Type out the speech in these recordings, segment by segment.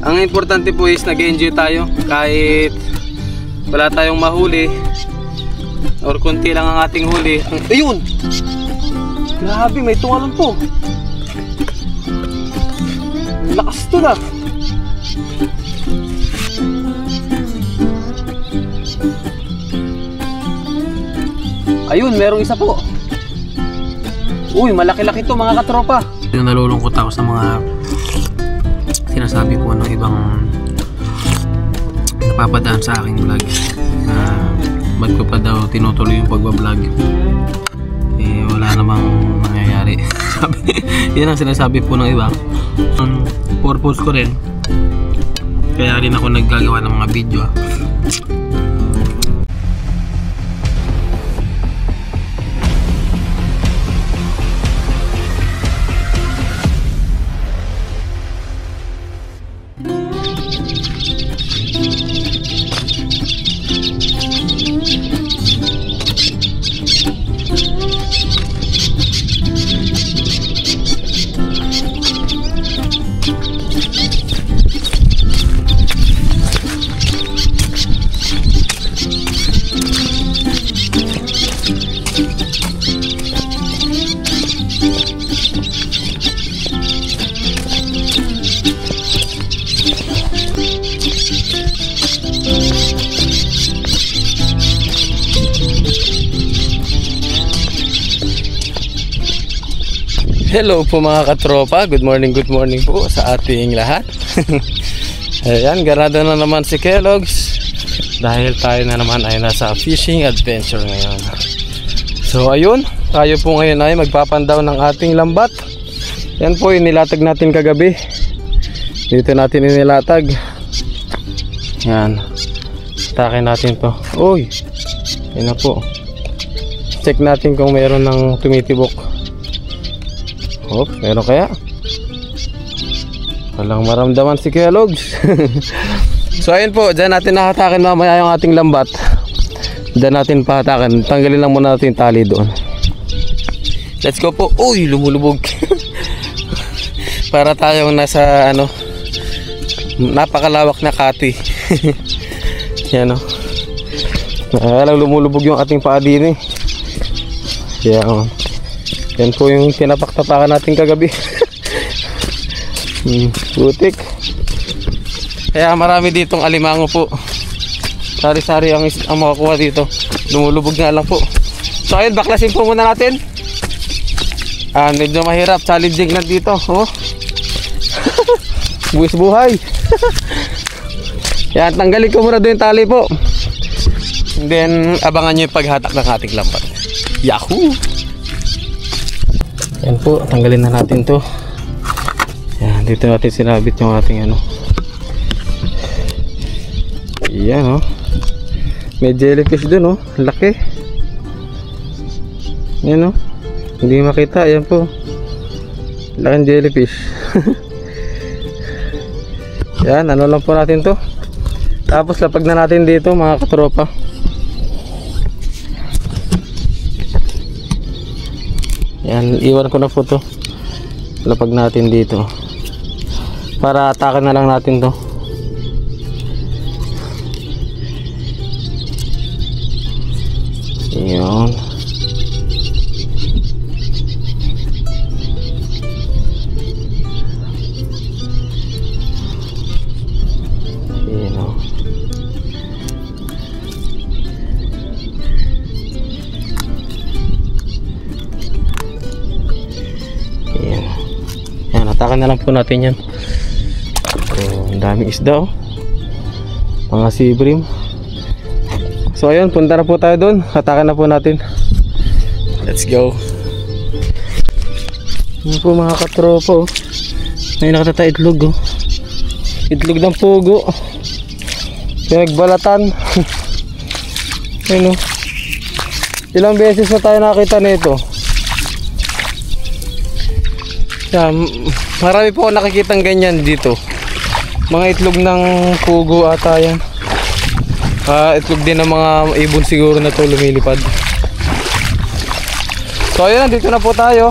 Ang importante po is nag-enjoy tayo kahit wala tayong mahuli or konti lang ang ating huli. Ayun! Grabe, may tungalon po. Lakas to na. Ayun, merong isa po. Uy, malaki-laki to mga katropa. Nalulungkot ako sa mga sinasabi po ng ibang napapadaan sa aking vlog na ba't ko pa daw tinutuloy yung pagbablog. Eh wala namang nangyayari. Yan ang sinasabi po ng iba. Ang purpose ko rin, kaya rin ako naggagawa ng mga video. Hello po mga katropa, good morning po sa ating lahat. Ayan, ganado na naman si Kellogg's dahil tayo na naman ay nasa fishing adventure ngayon. So ayun, tayo po ngayon ay magpapandaw ng ating lambat. Yan po yung nilatag natin kagabi. Dito natin inilatag. Yan, takin natin to. Uy, yan na po. Check natin kung mayroon ng tumitibok. Oh, meron kaya? Walang maramdaman si Kellogg's. So ayun po, dyan natin nakatakin mamaya yung ating lambat. Dyan natin pahatakan. Tanggalin lang muna natin yung tali doon. Let's go po. Uy, lumulubog. Para tayong nasa ano, napakalawak na kati. Yan o. Alang lumulubog yung ating paa din eh. Yan o. Yan po yung tinapak-tapakan natin kagabi. Putik. Kaya marami ditong alimango po. Sari-sari ang makakuha dito. Lumulubog nga lang po. So ayun, baklasin po muna natin. Medyo mahirap, challenging na dito. Oh. Buwis buhay. Yan, tanggalin ko muna doon yung tali po. And then abangan nyo yung paghatak ng ating lambat. Yahoo! Yan po, tanggalin na natin to. Yan, dito natin sinabit yung ating ano. Yan oh. May jellyfish dun oh, laki. Yan oh. Hindi makita, yan po. Laking jellyfish. Yan, ano lang po natin to. Tapos lapag na natin dito mga katropa. Yan, iwan ko na po to. Lapag natin dito. Para atakan na lang natin to. Yan. Yan o. Yan, atakan na lang po natin yan. So, ang daming isda oh. Mga sibrim. So ayun, punta na po tayo doon. Atakan na po natin. Let's go. Yan po mga katropa oh. May nakatata itlog oh. Itlog ng pugo. Pinagbalatan. Ayun oh. Ilang beses na tayo nakita nito. Yan, marami po ako nakikitang ganyan dito. Mga itlog ng pugo ata yan. Itlog din ng mga ibon siguro na to lumilipad. So ayun, dito na po tayo.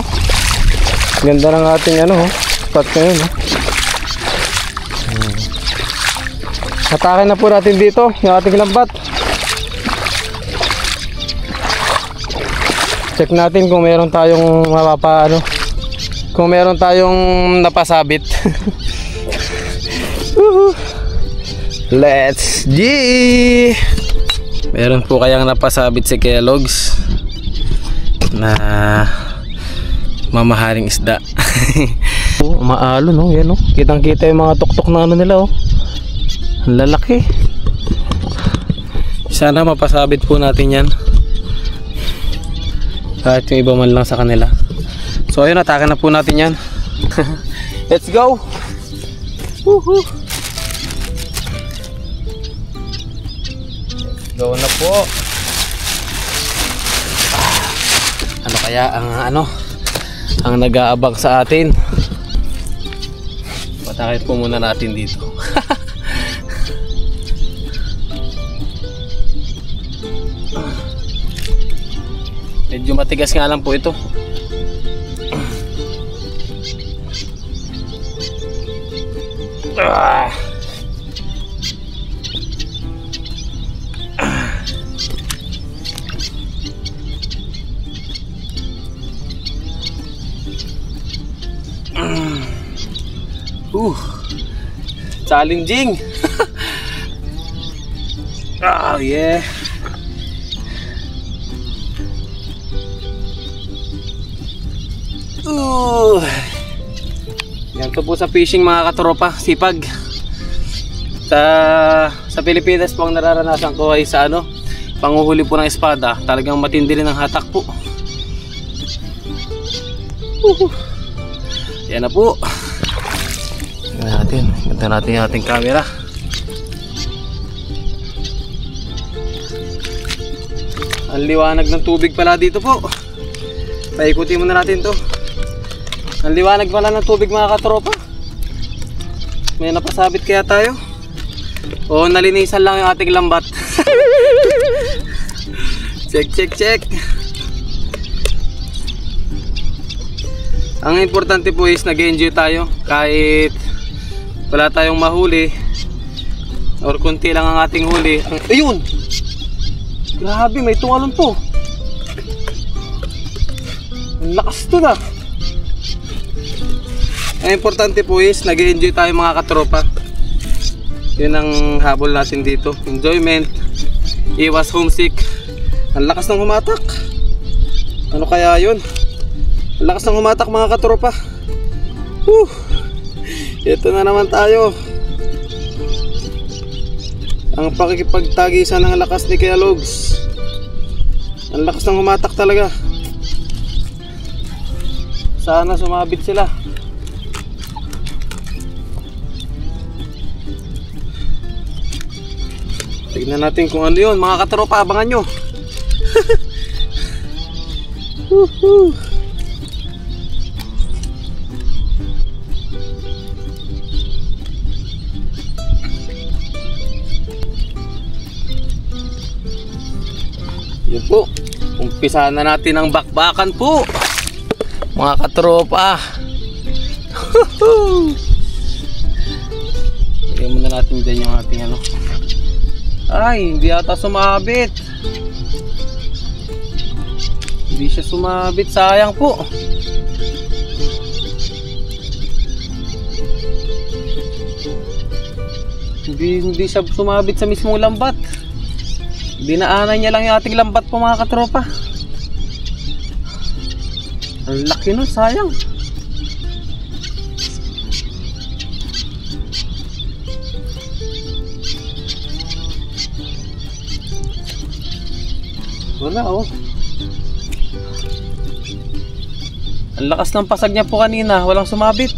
Ganda ng ating ano, spot ngayon. Hatakin na po natin dito yung ating lambat. Check natin kung meron tayong kung meron tayong napasabit. Let's G! Meron po kayang napasabit si Kellogg's na mamahaling isda. Maalo no, yan no. Kitang kita yung mga tuktok na ano nila oh. Ang lalaki. Sana mapasabit po natin yan. Kahit yung iba man lang sa kanila. So ayun, atakan na po natin yan. Let's go. Woohoo. Let's go na po. Ano kaya ang nag-aabang sa atin? Patakin po muna natin dito. Medyo matigas nga lang po ito. Challenging. Oh yeah. Ganito po sa fishing mga katropa, sipag. Sa Pilipinas po ang nararanasan ko ay sa panguhuli po ng espada. Talagang matindi rin ang hatak po. Yan na po. Ganda natin yung ating camera. Ang liwanag ng tubig pala dito po. Paikutin muna natin to. Ang liwanag pala ng tubig mga katropa. May napasabit kaya tayo? O nalinisan lang yung ating lambat. Check. Ang importante po is nag-enjoy tayo. Kahit wala tayong mahuli or kunti lang ang ating huli. Ayun! Grabe, may tumalon po. Ang lakas to na. Ang importante po is nag-enjoy tayo mga katropa. Yun ang habol natin dito. Enjoyment, iwas homesick. Ang lakas ng humatak. Ano kaya yun? Ang lakas ng humatak mga katropa. Ito na naman tayo. Ang pakikipagtagisan ng lakas ni Kellogg's. Ang lakas ng humatak talaga. Sana sumabit sila. Tignan natin kung ano yun mga katropa, abangan nyo. Yun po, umpisa na natin ang bakbakan po mga katropa. Lagyan muna natin dyan yung ating Ay, hindi ata sumabit. Hindi siya sumabit, sayang po. Hindi siya sumabit sa mismong lambat. Dinaanan niya lang yung ating lambat po mga katropa. Ang laki nun, sayang. Wala oh. Ang lakas ng pasag niya po kanina, walang sumabit.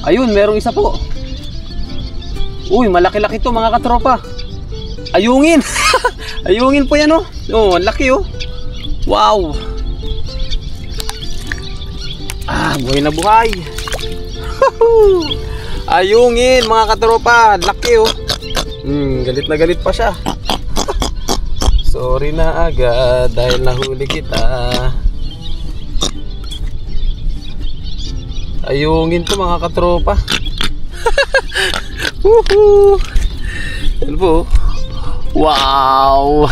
Ayun, merong isa po. Uy, malaki-laki to mga katropa. Ayungin. Ayungin po yan oh. Oh, ang laki oh. Wow. Buhay na buhay. Ayungin mga katropa, laki oh. Galit na galit pa siya. Sorry na agad dahil nahuli kita. Ayungin to mga katropa. Woohoo! Yan po. Wow!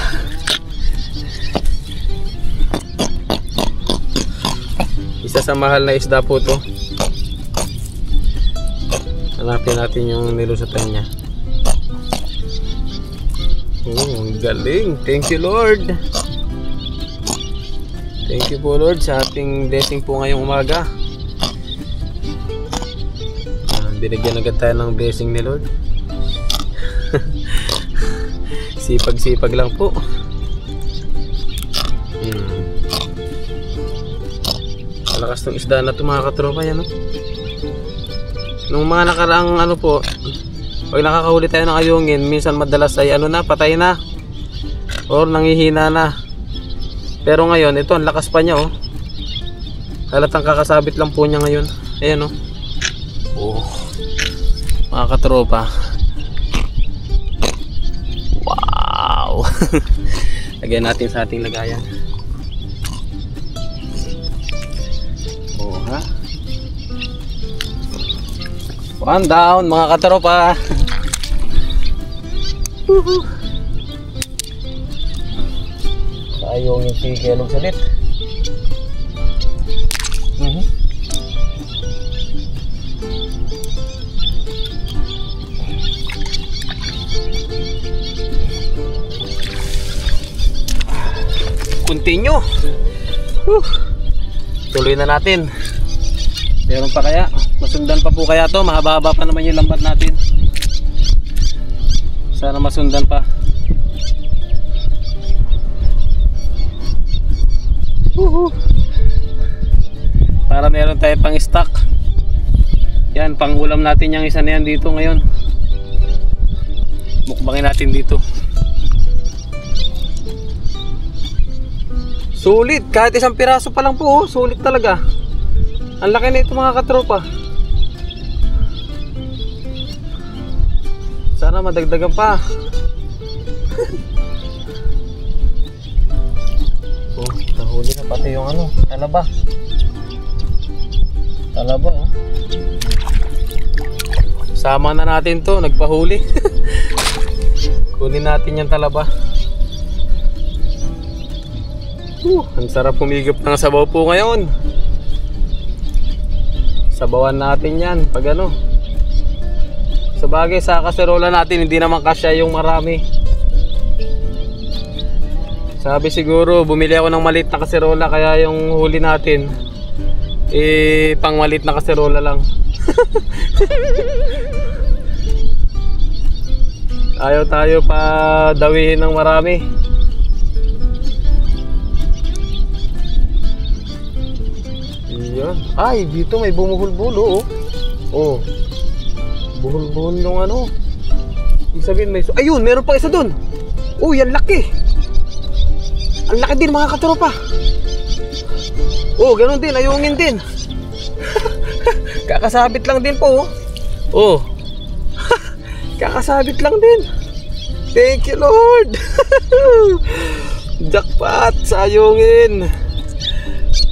Isa sa mahal na isda po to. Hanapin natin yung nilusatan niya. Oh, ang galing. Thank you, Lord. Thank you po, Lord, sa ating blessing po ngayong umaga. Binigyan agad tayo ng blessing ni Lord. Sipag-sipag lang po. Malakas ng isda na ito mga katropa yan, no? Nung mga nakaraang ano po, pag nakakahuli tayo ng ayungin, minsan madalas ay ano na, patay na or nangihina na. Pero ngayon, ito ang lakas pa niya, oh. Halatang kakasabit lang po niya ngayon. Ayan, oh. Oh, mga katropa. Wow. Lagyan natin sa ating lagayan. Oh, ha? One down mga katropa. Ayungin si Kelog salit. Continue. Tuloy na natin. Meron pa kaya? Masundan pa po kaya to? Mahaba-haba pa naman yung lambat natin. Sana masundan pa. Para meron tayo pang stock. Yan, pang ulam natin yung isa na yan dito ngayon. Mukbangin natin dito. Sulit, kahit isang piraso pa lang po, oh. Sulit talaga. Ang laki na ito mga katropa. Sana madagdagan pa. Oh, nahuli na pati yung ano, talaba. Talaba, oh. Sama na natin to, nagpahuli. Kunin natin yung talaba. Ang sarap humigop ng sabaw po ngayon. Sabawan natin yan pag ano. Sabagay sa kaserola natin hindi naman kasya yung marami. Sabi siguro bumili ako ng maliit na kaserola, kaya yung huli natin pang maliit na kaserola lang. Ayaw tayo pa dawihin ng marami. Yan. Ay, dito may bumuhol-bulo, oh. Oh. Buhol-buhol yung ano. Ibig sabihin may... Ayun, meron pa isa dun. Oh, yan laki. Ang laki din mga katropa. Oh, ganun din, ayungin din. Kakasabit lang din po, oh. Oh. Kakasabit lang din. Thank you, Lord. Jackpot sa ayungin.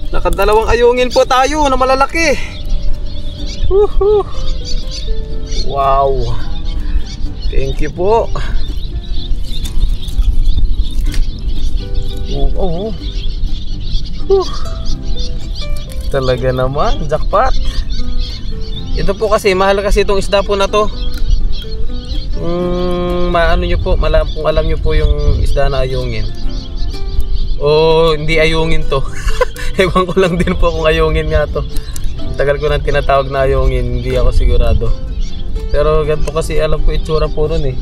Nakadalawang ayungin po tayo na malalaki. Woohoo. Wow. Thank you po. Oh. Talaga naman, jackpot. Ito po kasi, mahal kasi itong isda po na to. Maano nyo po, kung alam nyo po yung isda na ayungin. O hindi ayungin to. Ewan ko lang din po kung ayungin nga to. Tagal ko nang tinatawag na ayungin, hindi ako sigurado. Pero ganito kasi alam ko itsura po nun eh.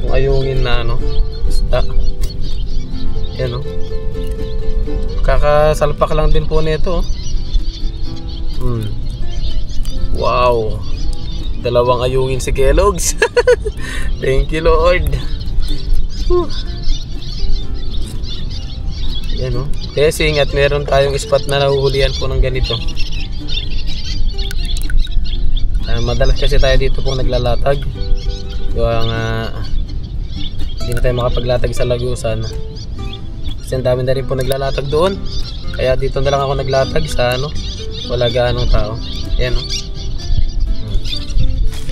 Yung ayungin na ano, isda. Yan o. Kakasalpak lang din po nito. Wow. Dalawang ayungin si Kellogg's. Thank you, Lord. Yan o. Testing at meron tayong spot na nahuhulihan po ng ganito. Madalas kasi tayo dito pong naglalatag. Gawa nga hindi na tayo makapaglatag sa Lagusan. Kasi ang dami na rin po naglalatag doon. Kaya dito na lang ako naglatag sa ano, wala gaanong tao. Ayan o.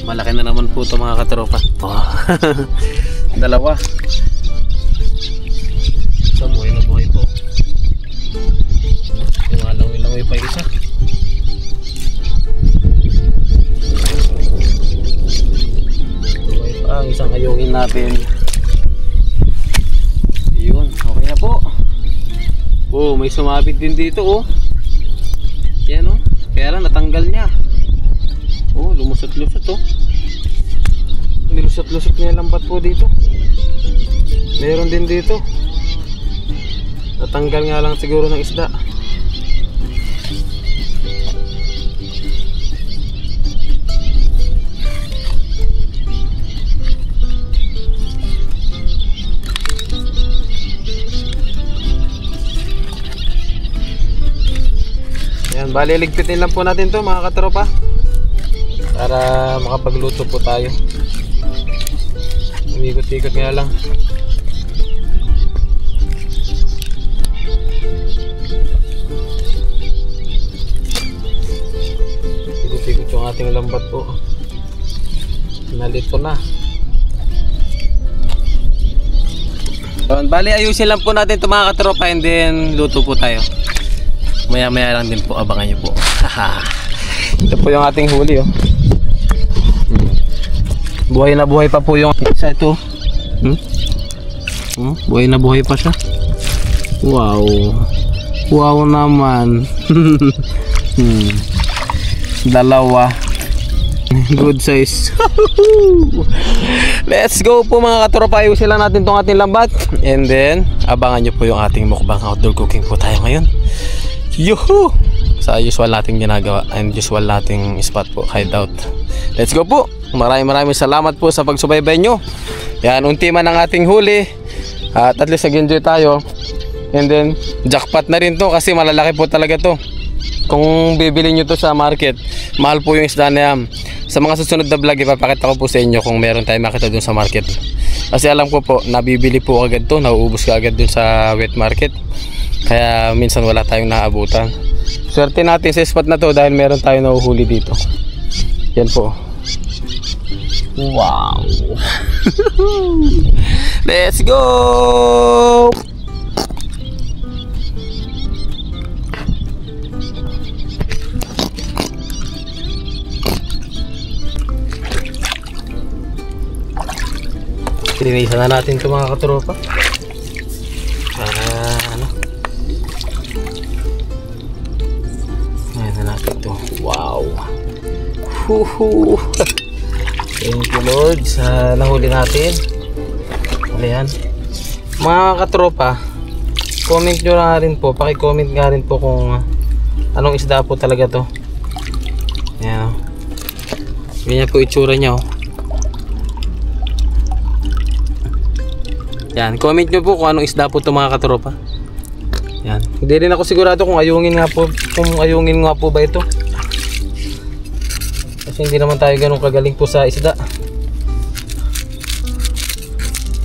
Malaki na naman po ito mga katropa. Oh. Dalawa. Isa buhay na buhay po. Lumalangoy-langoy pa isa. Buhay pa ang isang ayungin natin. Yun, okay na po. Oh, may sumabit din dito oh. Yan oh. Kaya lang natanggal niya. Oh, lumusot-lusot oh. Nilusot-lusot niya lambat po dito. Meron din dito. Natanggal nga lang siguro ng isda. Ayan, bali ligpitin lang po natin to mga katropa para makapagluto po tayo. Umikot-ikot nga lang. Ikot-ikot yung ating lambat po. Nalito na. Bali ayusin lang po natin ito mga katropa and then luto po tayo. Maya maya lang din po, abangan nyo po. Ito po yung ating huli oh. Buhay na buhay pa po yung isa ito. Buhay na buhay pa siya. Wow. Wow naman. Dalawa. Good size. Let's go po mga katropa. Ayusin lang natin tong ating lambat. And then abangan nyo po yung ating mukbang outdoor cooking po tayo ngayon. Yuhu! Sa usual nating ginagawa and usual nating spot po, hideout. Let's go po. Maraming salamat po sa pagsubaybay nyo. Yan, unti man ang ating huli. At least nag-enjoy tayo. And then, jackpot na rin to kasi malalaki po talaga to. Kung bibili nyo to sa market, mahal po yung isda na yan. Sa mga susunod na vlog, ipapakita ko po sa inyo kung meron tayong makita dun sa market. Kasi alam ko po, nabibili po agad to, nauubos ka agad dun sa wet market. Kaya minsan wala tayong naabutan. Swerte natin sa spot na to dahil meron tayong nahuhuli dito. Yan po. Wow. Let's go. Linisan na natin ito mga katropa. Para ano. Ayan na natin ito. Wow. Huhu. Thank you Lord sa nahuli natin. Ayan. Mga katropa, comment nyo na rin po, paki-comment nga rin po kung anong isda po talaga to. Ayan. Ganyan po itsura nya oh. Yan, comment nyo po kung anong isda po ito mga katropa. Yan. Hindi rin ako sigurado kung ayungin nga po ba ito. Kasi hindi naman tayo ganun kagaling po sa isda.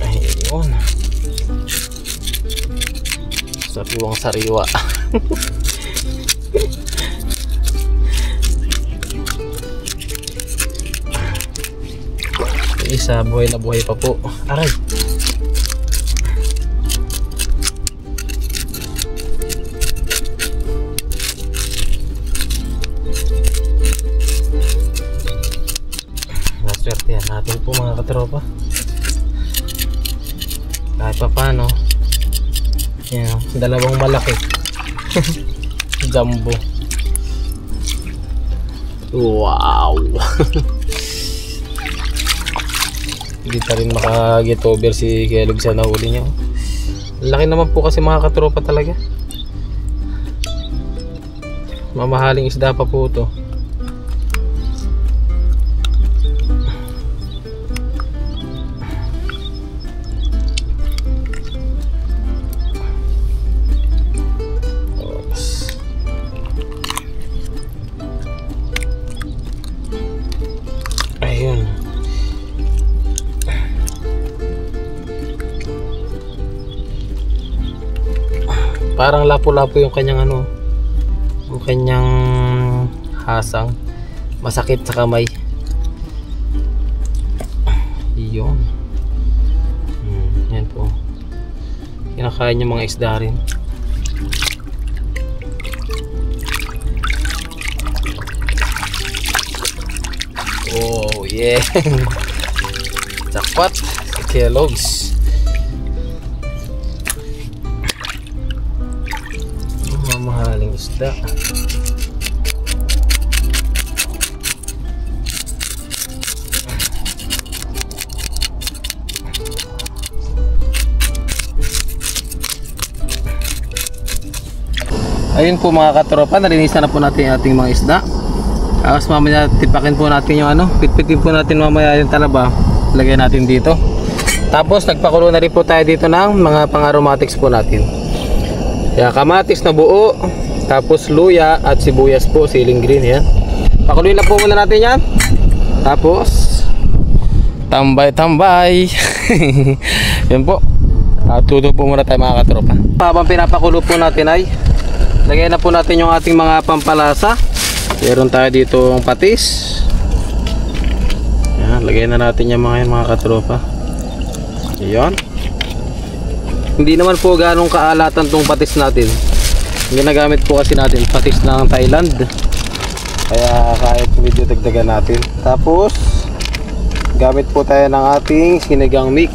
Ayun. Sariwang sariwa. Isa buhay na buhay pa po. Aray. Swertehan natin po mga katropa. Kahit pa paano. Yan, dalawang malaki. Jumbo. Wow. Hindi pa rin maka-get over si Kelog sa nahuli niya. Laki naman po kasi mga katropa talaga. Mamahaling isda pa po ito. Ayun. Parang lapo-lapo yung kanyang ano, yung kanyang hasang, masakit sa kamay. Iyon. Yan po. Kinakain yung mga isda rin. Oh yeah. Jackpot si Kellogg's. Mamahaling isda. Ayun po mga katropa, nalinisan na po natin yung ating mga isda. Tapos mamaya tipakin po natin yung pitpitin po natin mamaya yung talaba. Lagay natin dito. Tapos nagpakulo na rin po tayo dito ng mga pang-aromatics po natin. Kaya kamatis na buo, tapos luya at sibuyas po, siling green yan. Pakuluin lang po muna natin yan. Tapos tambay-tambay. Yan po. Tuto po muna tayo mga katropa. Habang pinapakulo po natin ay lagay na po natin yung ating mga pampalasa. Meron tayo dito ang patis. Yan, lagay na natin yung mga katropa. Ayan. Hindi naman po ganong kaalatan tong patis natin. Ginagamit po kasi natin patis ng Thailand. Kaya kahit medyo dagdagan natin. Tapos gamit po tayo ng ating sinigang mix.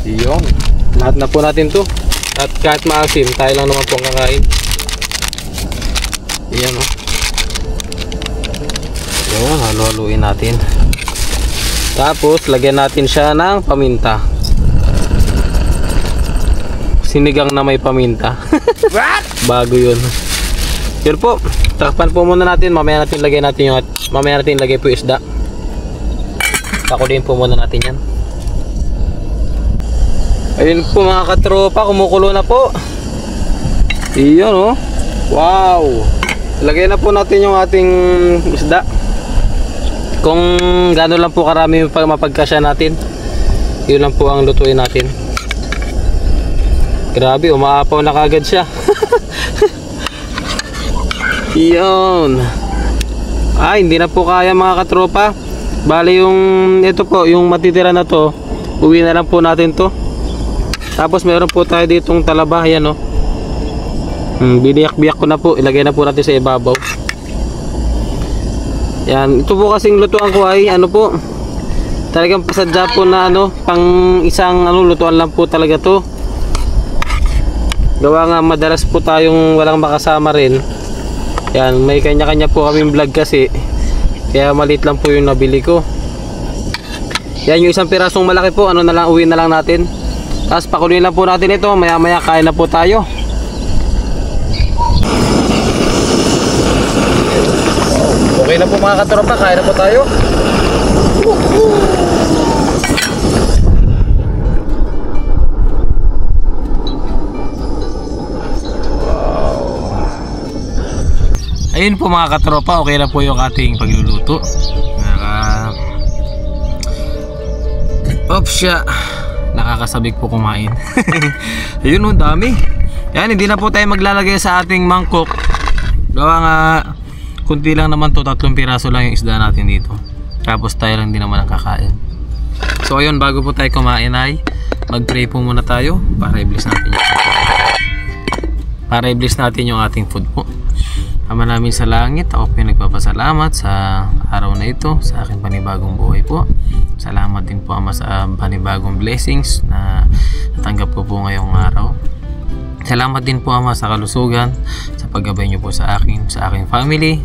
Ayan. Lahat na po natin to. At kahit maasim, tayo lang naman po ang kakain. Ayan o. Ayan, halo-haluin natin. Tapos lagyan natin siya ng paminta. Sinigang na may paminta. Bago yun. Yun po, takpan po muna natin. Mamaya natin lagay natin yung mamaya natin lagay po isda. Pakuliin po muna natin yan. Ayun po mga katropa, kumukulo na po. Iyon oh. Wow. Lagay na po natin yung ating isda. Kung gano'n lang po karami yung mapagkasya natin, yun lang po ang lutuin natin. Grabe, umaapaw na kagad siya. Iyon. Hindi na po kaya mga katropa. Bali yung ito po, yung matitira na to, uwi na lang po natin to. Tapos meron po tayo ditong talaba. Yan o. Biniyak-biyak ko na po. Ilagay na po natin sa ibabaw. Yan. Ito po kasing lutuan ko ay po. Talagang pasadya po na pang isang lutuan lang po talaga to. Gawa nga madalas po tayong walang makasama rin. Yan. May kanya-kanya po kaming vlog kasi. Kaya maliit lang po yung nabili ko. Yan yung isang pirasong malaki po. Na lang, uwi na lang natin. Tapos pakuloyin lang po natin ito. Maya maya kain na po tayo. Okay na po mga katropa. Kain na po tayo. Wow. Ayun po mga katropa. Okay na po yung ating pagluluto. Oops siya. Nakakasabik po kumain. Ayun dami. Yan, hindi na po tayo maglalagay sa ating mangkok. Gawa nga kunti lang naman to, 3 piraso lang yung isda natin dito. Tapos tayo lang din naman ang kakain. So ayun, bago po tayo kumain ay mag-pray po muna tayo para i-bless natin yung ating food po. Ama namin sa langit, ako po yung nagpapasalamat sa araw na ito, sa aking panibagong buhay po. Salamat din po Ama sa panibagong blessings na natanggap ko po ngayong araw. Salamat din po Ama sa kalusugan, sa paggabay niyo po sa akin, sa aking family,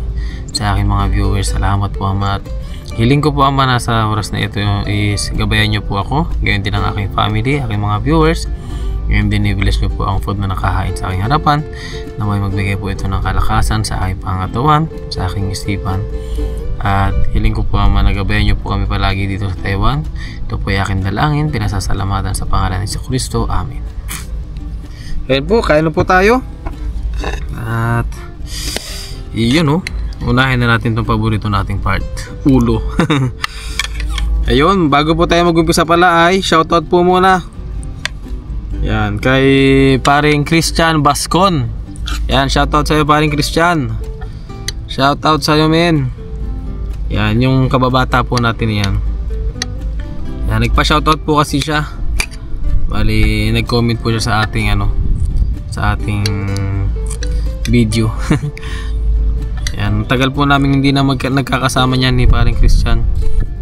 sa aking mga viewers. Salamat po Ama. At hiling ko po Ama na sa oras na ito is gabayan niyo po ako, gayon din ang aking family, aking mga viewers. Ngayon din i-bless niyo po ang food na nakahain sa aking harapan, na may magbigay po ito ng kalakasan sa aking pangatawan, sa aking isipan. At hiling ko po Ama, nagabayan niyo po kami palagi dito sa Taiwan. Ito po ay aking dalangin, pinasasalamatan sa pangalan ni Kristo. Amen. Ayan po, kain na po tayo. At iyon unahin na natin itong paborito nating part, ulo. Ayun, bago po tayo mag-umpisa pala ay shoutout po muna. Yan, kay paring Christian Bascon. Yan, shoutout sa iyo paring Christian. Shoutout sa'yo, men. Yan, yung kababata po natin yan. Yan, nagpa-shoutout po kasi siya. Bali, nag-comment po siya sa ating sa ating video. Yan, tagal po namin hindi na nagkakasama niyan ni paring Christian.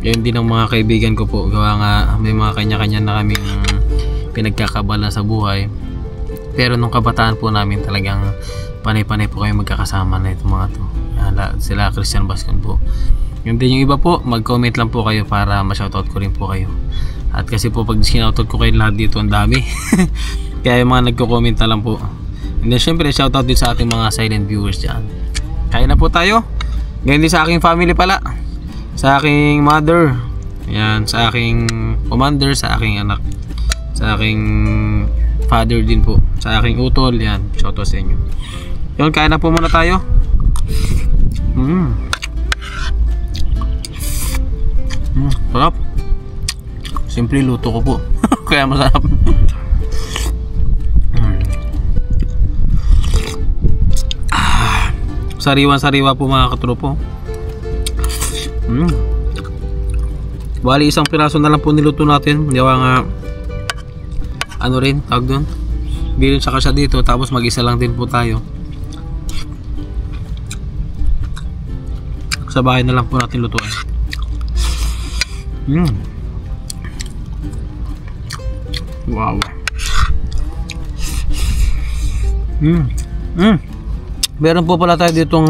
Yan din ang mga kaibigan ko po. Gawa nga may mga kanya-kanya na kaming pinagkakabalan sa buhay. Pero nung kabataan po namin talagang panay-panay po kayo magkakasama na itong mga to. Yan, sila Christian Bascon po. Yung din yung iba po, mag-comment lang po kayo para ma-shoutout ko rin po kayo. At kasi po pag sinoutout ko kayo lahat dito, ang dami. Kaya yung mga nagko-comment na lang po. And then syempre shoutout din sa ating mga silent viewers dyan. Kaya na po tayo. Ganyan din sa aking family pala. Sa aking mother. Yan, sa aking commander, sa aking anak. Sa aking father din po. Sa aking utol, yan. Shoutout sa inyo. Yun, kaya na po muna tayo. Sarap. Simple luto ko po. Kaya masarap. Sariwan-sariwa po mga katropo. Bali isang piraso na lang po niluto natin. Gawa nga ano rin, tawag doon. Bilin sa kasya dito. Tapos mag-isa lang din po tayo. Sa bahay na lang po natin lutuin. Wow. Meron po pala tayo ditong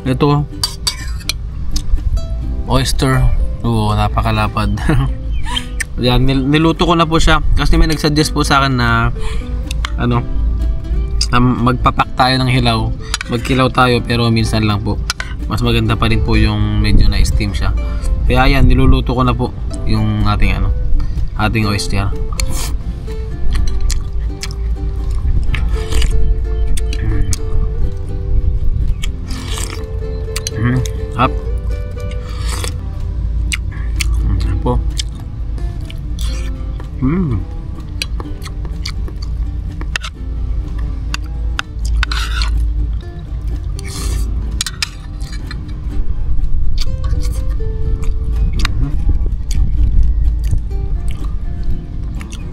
ito oyster. Oo, napakalapad. Yan, niluto ko na po siya kasi may nagsuggest po sa akin na magpapak tayo ng hilaw. Magkilaw tayo pero minsan lang po. Mas maganda pa rin po yung medyo na-steam siya. Kaya yan, niluluto ko na po yung ating ating oyster. Hap. Po.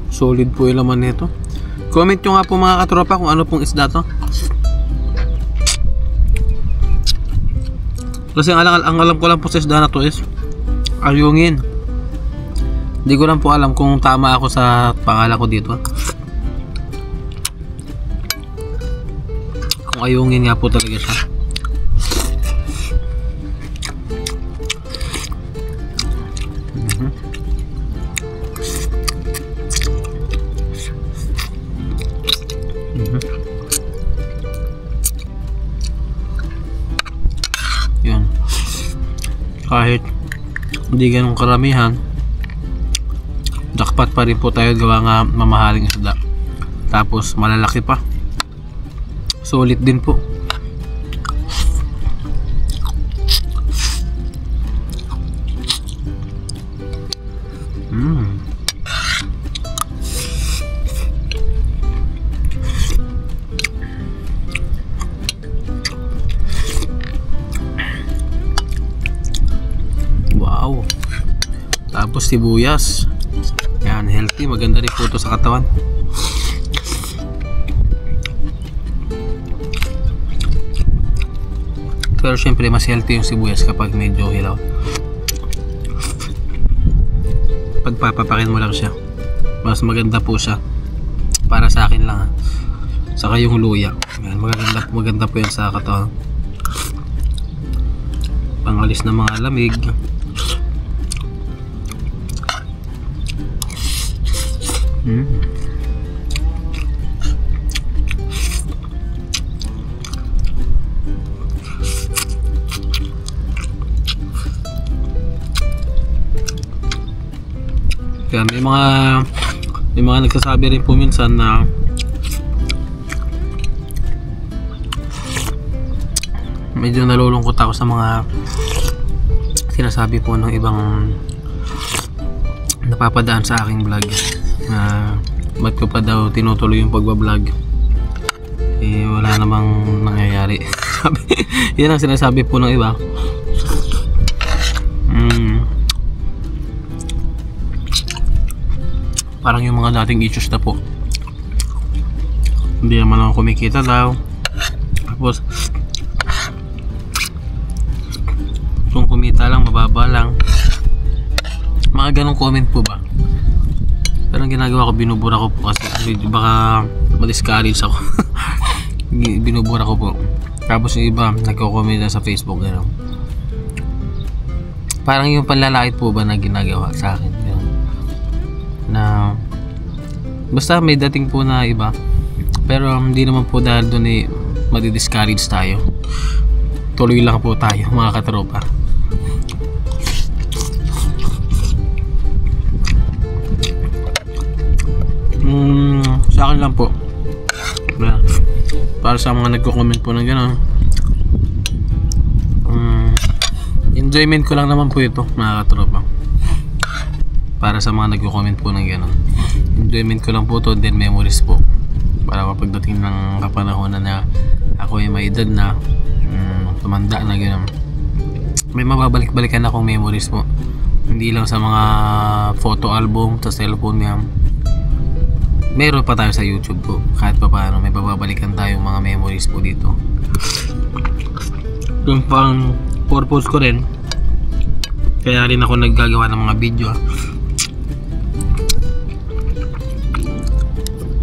Solid po yung laman nito. Comment nyo nga po mga katropa kung ano pong isda to. Kasi ang alam ko lang po sa isda na to is ayungin. Hindi ko lang po alam kung tama ako sa pangalan ko dito. Kung ayungin nga po talaga siya. Yun. Kahit hindi ganun karamihan, jackpot pa rin po tayo gawa nga mamahaling isda. Tapos malalaki pa. Solid din po. Wow. Tapos sibuyas. Yan, healthy, maganda rin po ito sa katawan. Pero syempre mas healthy yung sibuyas kapag medyo hilaw. Pagpapapakin mo lang siya, mas maganda po siya. Para sa akin lang ha. Saka yung luya. Yan, maganda po yan sa katawan. Pangalis ng mga lamig. Kaya may mga nagsasabi rin po minsan na medyo nalulungkot ako sa mga sinasabi po ng ibang napapadaan sa aking vlog na ba't ko pa daw tinutuloy yung pagbablog. eh wala namang nangyayari. Yan ang sinasabi po ng iba. Parang yung mga dating issues na po, hindi naman ako kumikita daw, tapos kung kumita lang mababa lang, mga ganong comment po ba. Pero ang ginagawa ko, binubura ko po kasi baka ma-discourage ako. Binubura ko po. Tapos yung iba nagko-comment sa Facebook gano'n. Parang yung panlalait po ba na ginagawa sa akin gano'n. Na basta may dating po na iba, pero hindi naman po dahil doon eh madi-discourage tayo. Tuloy lang po tayo mga katropa. Sa akin lang po, para sa mga nagko-comment po ng gano'n, enjoyment ko lang naman po ito mga katropa. Para sa mga nagko-comment po ng gano'n, enjoyment ko lang po to, then memories po, para kapagdating ng kapanahonan na ako ay may edad na, tumanda na gano'n, may mababalik-balikan akong memories po. Hindi lang sa mga photo album sa cellphone niya, meron pa tayo sa YouTube po. Kahit pa paano may babalikan tayong mga memories po dito. Yung pang purpose ko rin, kaya rin ako naggagawa ng mga video.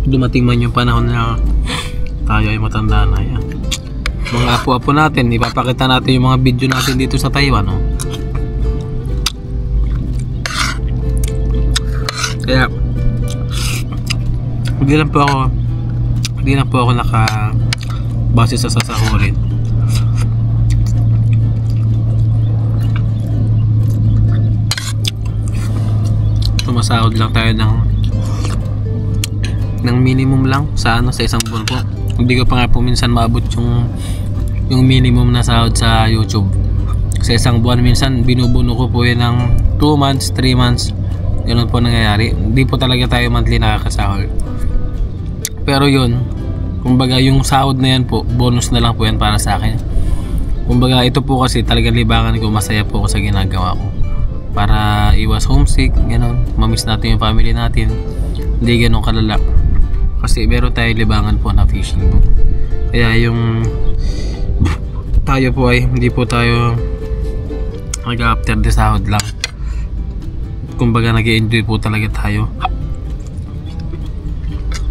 Dumating man yung panahon na tayo ay matanda na yan. Mga apo-apo natin, ipapakita natin yung mga video natin dito sa Taiwan, no? Kaya hindi lang po ako nakabase sa sasahurin. Tumasahod lang tayo ng minimum lang sa isang buwan po. Hindi ko pa nga po minsan maabot yung minimum na sahod sa YouTube. Sa isang buwan minsan binubuno ko po yun ng 2 months, 3 months. Ganun po nangyayari. Hindi po talaga tayo monthly nakakasahod. Pero yun, kumbaga yung sahod na yan po, bonus na lang po yan para sa akin. Kumbaga ito po kasi talagang libangan ko, masaya po ako sa ginagawa ko. Para iwas homesick, gano'n. Mamiss natin yung family natin. Hindi gano'n kalala. Kasi meron tayo libangan po na fishing po. Kaya yung tayo po ay hindi po tayo nag-after the sahod lang. Kumbaga nag-i-enjoy po talaga tayo.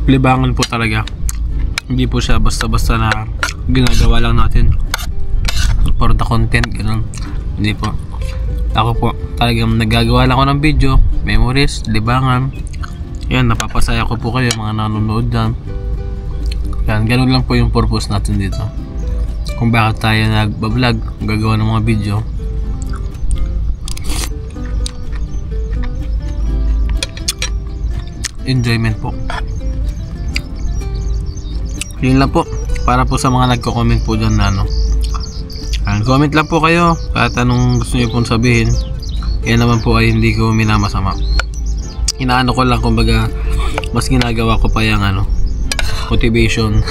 Libangan po talaga. Hindi po siya basta-basta na ginagawa lang natin for the content, gano'n. Hindi po. Ako po talagang nagagawa lang ako ng video, memories, libangan. Yan, napapasaya ko po kayo mga nanonood dyan. Yan, gano'n lang po yung purpose natin dito. Kung bakit tayo nagbablog, gagawa ng mga video. Enjoyment po. Yun lang po, para po sa mga nagko-comment po dyan na comment lang po kayo kahit anong gusto nyo pong sabihin. Yan naman po ay hindi ko minamasama. Inaano ko lang, kumbaga mas ginagawa ko pa yung motivation.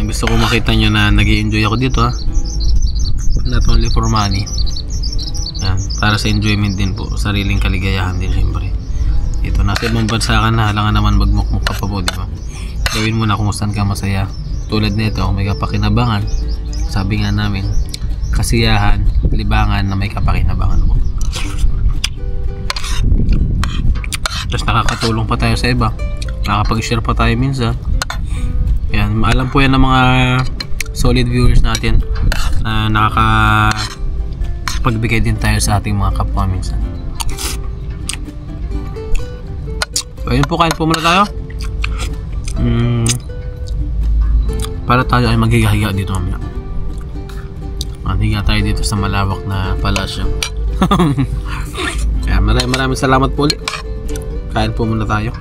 Gusto ko makita nyo na nag-i-enjoy ako dito, ha. Not only for money. Yan, para sa enjoyment din po, sariling kaligayahan din syempre. Ito, nasa ibang bansa ka na, halangan naman magmukmuk ka pa po, di ba? Gawin mo na kung saan ka masaya. Tulad nito, may kapakinabangan. Sabi nga namin, kasiyahan, libangan na may kapakinabangan po. Tapos nakakatulong pa tayo sa iba, nakakapag-share pa tayo minsan. Yan, alam po yan ng mga solid viewers natin na nakakapagbigay din tayo sa ating mga kapwa minsan. So, ayun po, kain po muna tayo. Para tayo ay maghiga-higa dito mamaya. Maghiga tayo dito sa malawak na palasyo. Kaya maraming salamat po ulit. Kain po muna tayo.